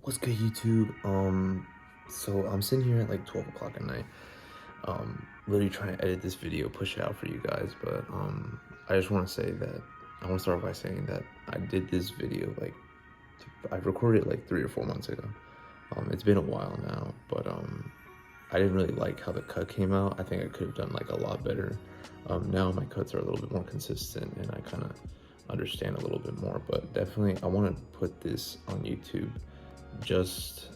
What's good, YouTube? So I'm sitting here at like 12 o'clock at night, literally trying to edit this video, push it out for you guys. But I just want to say that I want to start by saying that I did this video I recorded it like 3 or 4 months ago. It's been a while now, but I didn't really like how the cut came out. I think I could have done like a lot better. Now my cuts are a little bit more consistent, and I kind of understand a little bit more. But definitely, I want to put this on YouTube just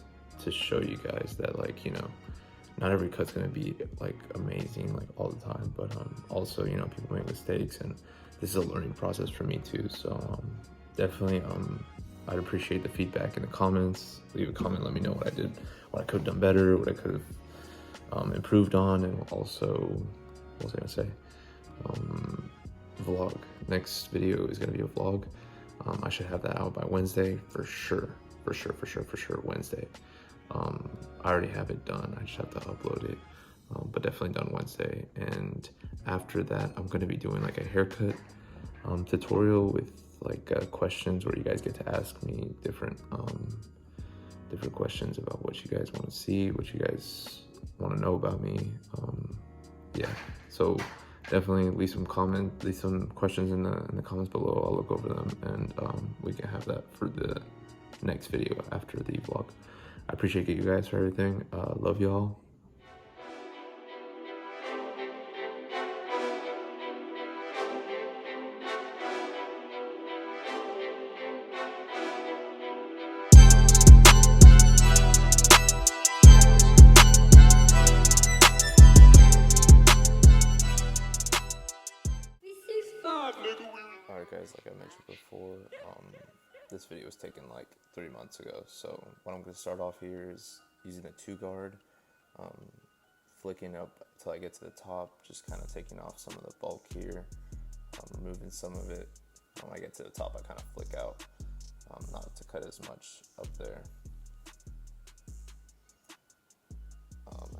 to show you guys that, like, not every cut's gonna be like amazing like all the time, but also, people make mistakes, and this is a learning process for me too. So definitely, I'd appreciate the feedback in the comments. Leave a comment, let me know what I did, what I could have done better, what I could have improved on. And also, what was I gonna say? Vlog. Next video is gonna be a vlog. I should have that out by Wednesday for sure. For sure, Wednesday. I already have it done. I just have to upload it, but definitely done Wednesday. And after that, I'm going to be doing like a haircut tutorial with like questions where you guys get to ask me different questions about what you guys want to see, what you guys want to know about me. Yeah, so definitely leave some questions in the comments below. I'll look over them, and we can have that for the next video after the vlog. I appreciate you guys for everything. Love y'all. Alright guys, like I mentioned before, this video was taken like 3 months ago. So what I'm going to start off here is using a 2-guard, flicking up till I get to the top, just kind of taking off some of the bulk here, removing some of it. When I get to the top, I kind of flick out, not to cut as much up there.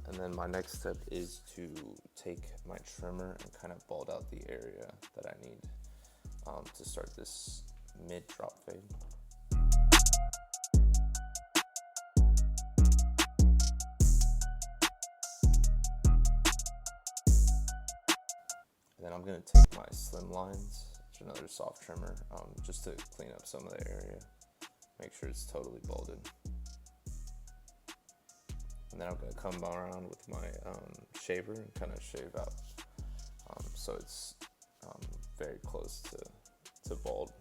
And then my next step is to take my trimmer and kind of bald out the area that I need to start this mid drop fade. And then I'm going to take my slim lines, which is another soft trimmer, just to clean up some of the area, make sure it's totally balded. And then I'm going to come around with my shaver and kind of shave out, so it's very close to bald.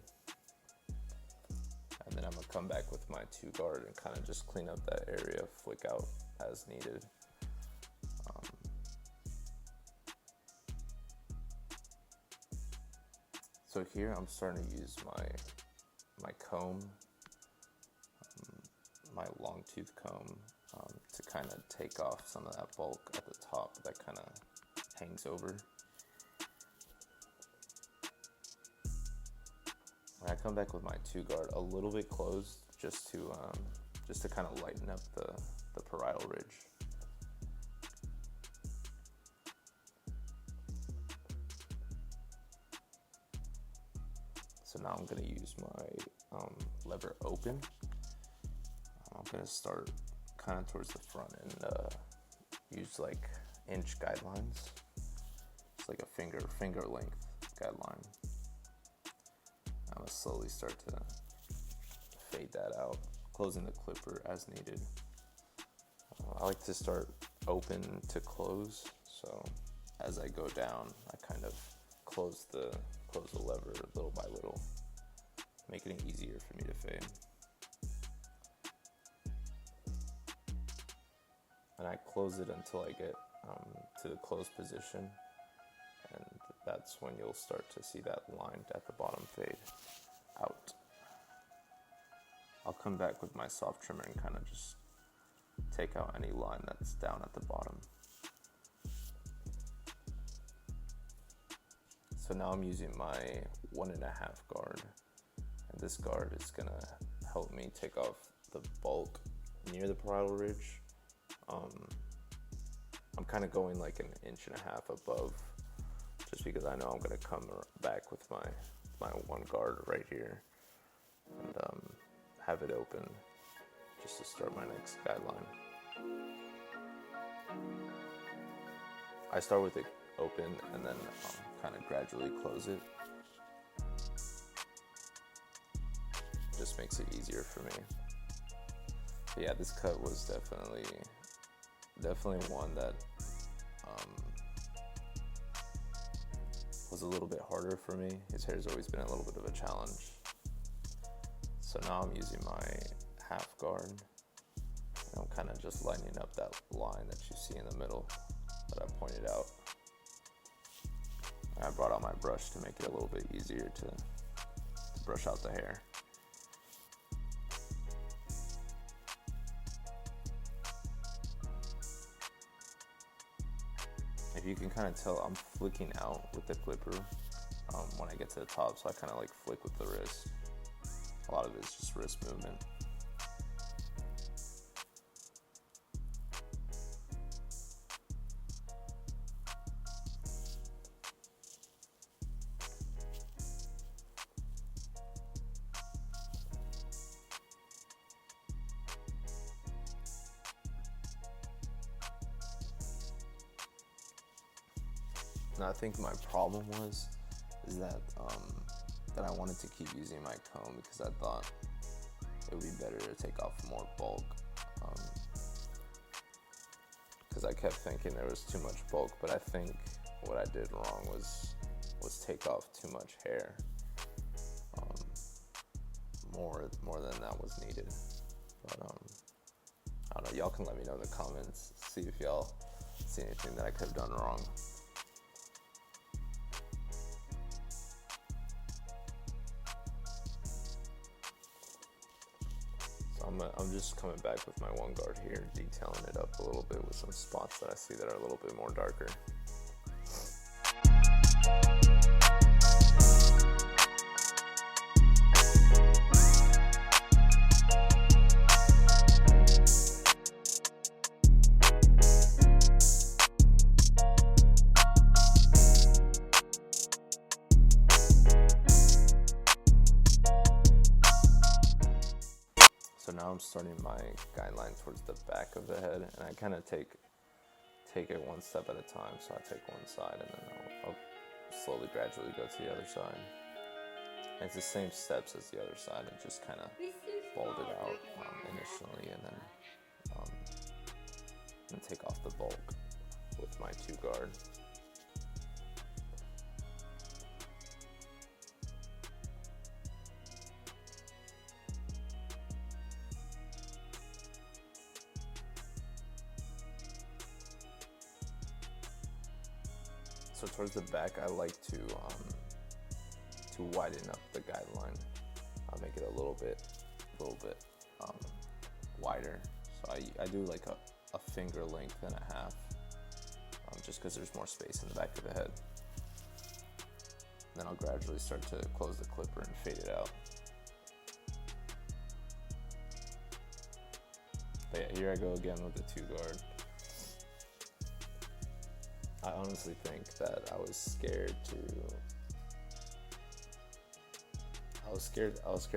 And then I'm going to come back with my 2-guard and kind of just clean up that area, flick out as needed. So here I'm starting to use my comb, my long tooth comb, to kind of take off some of that bulk at the top that kind of hangs over. And I come back with my 2-guard a little bit closed, just to kind of lighten up the parietal ridge. So now I'm going to use my lever open. I'm going to start kind of towards the front and use like inch guidelines. It's like a finger length guideline. I'm going to slowly start to fade that out, closing the clipper as needed. I like to start open to close, so as I go down, I kind of close the lever little by little, making it easier for me to fade. And I close it until I get to the close position, and that's when you'll start to see that line at the bottom fade out. I'll come back with my soft trimmer and kind of just take out any line that's down at the bottom. So now I'm using my 1.5 guard, and this guard is gonna help me take off the bulk near the parietal ridge. I'm kind of going like 1.5 inches above, just because I know I'm gonna come back with my 1 guard right here and have it open just to start my next guideline. I start with it open and then kind of gradually close it. Just makes it easier for me. But yeah, this cut was definitely one that was a little bit harder for me. His hair's always been a little bit of a challenge. So now I'm using my half guard. And I'm kind of just lining up that line that you see in the middle that I pointed out. And I brought out my brush to make it a little bit easier to brush out the hair. If you can kind of tell, I'm flicking out with the clipper when I get to the top, so I kind of like flick with the wrist. A lot of it's just wrist movement. And I think my problem is that I wanted to keep using my comb because I thought it would be better to take off more bulk. Because I kept thinking there was too much bulk, but I think what I did wrong was take off too much hair. More than that was needed. But I don't know. Y'all can let me know in the comments. See if y'all see anything that I could have done wrong. I'm just coming back with my one guard here, detailing it up a little bit with some spots that I see that are a little bit more darker. So now I'm starting my guideline towards the back of the head, and I kind of take it one step at a time. So I take one side, and then I'll slowly, gradually go to the other side. And it's the same steps as the other side. I just kind of fold it out initially, and then take off the bulk with my 2 guard. So towards the back, I like to widen up the guideline. I'll make it a little bit wider. So I do like a finger length and a half, just because there's more space in the back of the head. Then I'll gradually start to close the clipper and fade it out. But yeah, here I go again with the 2 guard. I honestly think that I was scared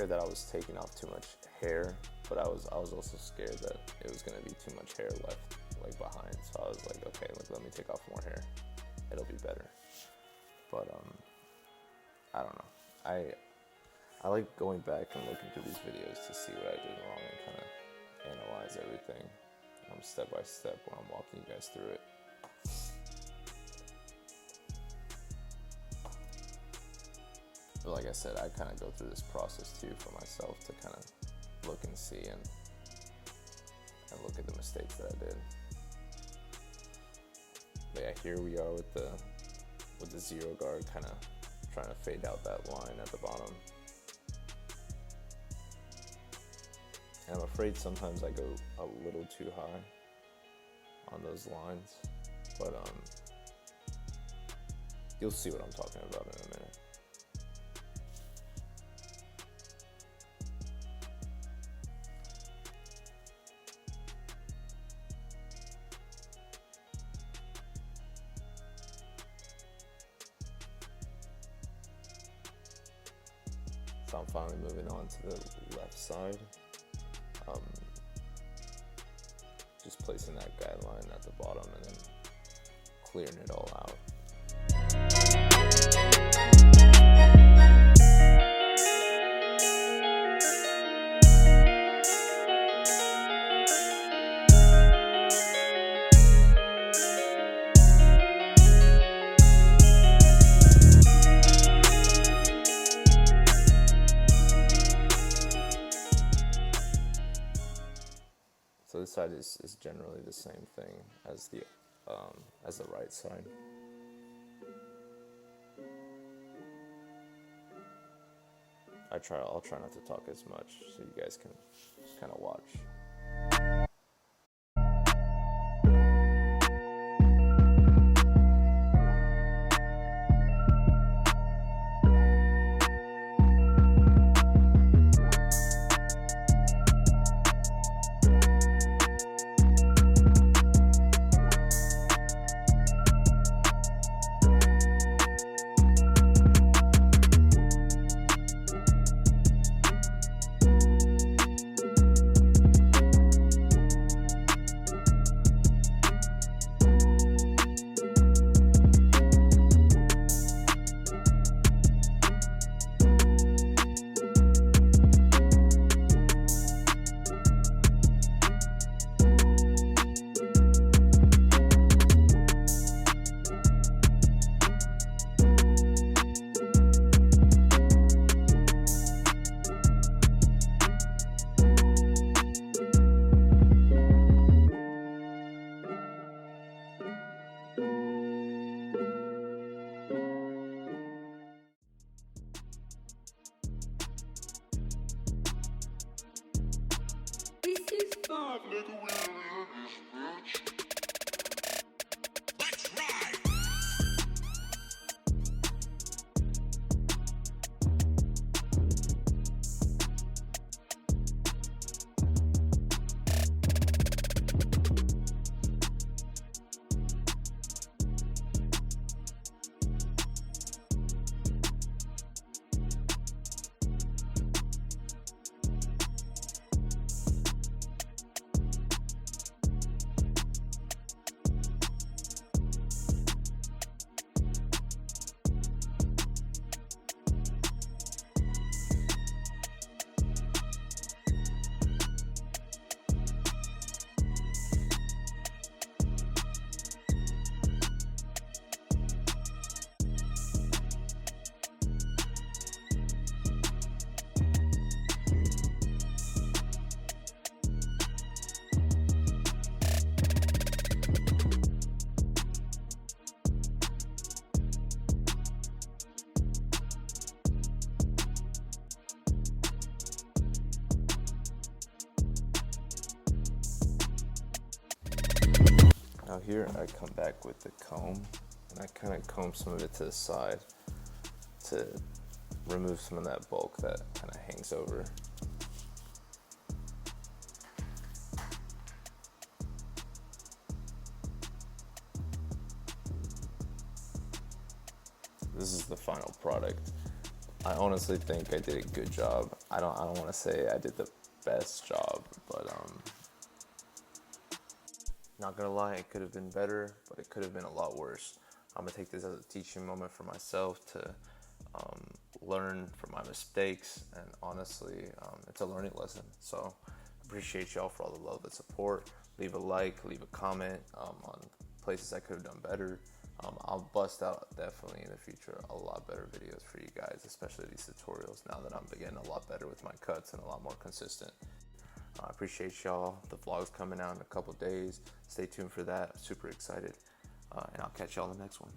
that I was taking off too much hair, but I was also scared that it was gonna be too much hair left like behind. So I was like, okay, let me take off more hair. It'll be better. But I don't know. I like going back and looking through these videos to see what I did wrong and kind of analyze everything step by step when I'm walking you guys through it. But like I said, I kind of go through this process too for myself to kind of look and see and look at the mistakes that I did. But yeah, here we are with the 0 guard, kind of trying to fade out that line at the bottom. And I'm afraid sometimes I go a little too high on those lines, but you'll see what I'm talking about in a minute. So I'm finally moving on to the left side. just placing that guideline at the bottom and then clearing it all out. So this side is generally the same thing as the right side. I'll try not to talk as much so you guys can just kind of watch. Now here I come back with the comb and I kind of comb some of it to the side to remove some of that bulk that kind of hangs over. This is the final product. I honestly think I did a good job. I don't want to say I did the best job, but not gonna lie, it could have been better, but it could have been a lot worse. I'm gonna take this as a teaching moment for myself to learn from my mistakes, and honestly, it's a learning lesson. So appreciate y'all for all the love and support. Leave a like, leave a comment on places I could have done better. I'll bust out definitely in the future a lot better videos for you guys, especially these tutorials, now that I'm getting a lot better with my cuts and a lot more consistent. I appreciate y'all. The vlog's coming out in a couple days. Stay tuned for that. Super excited. And I'll catch y'all in the next one.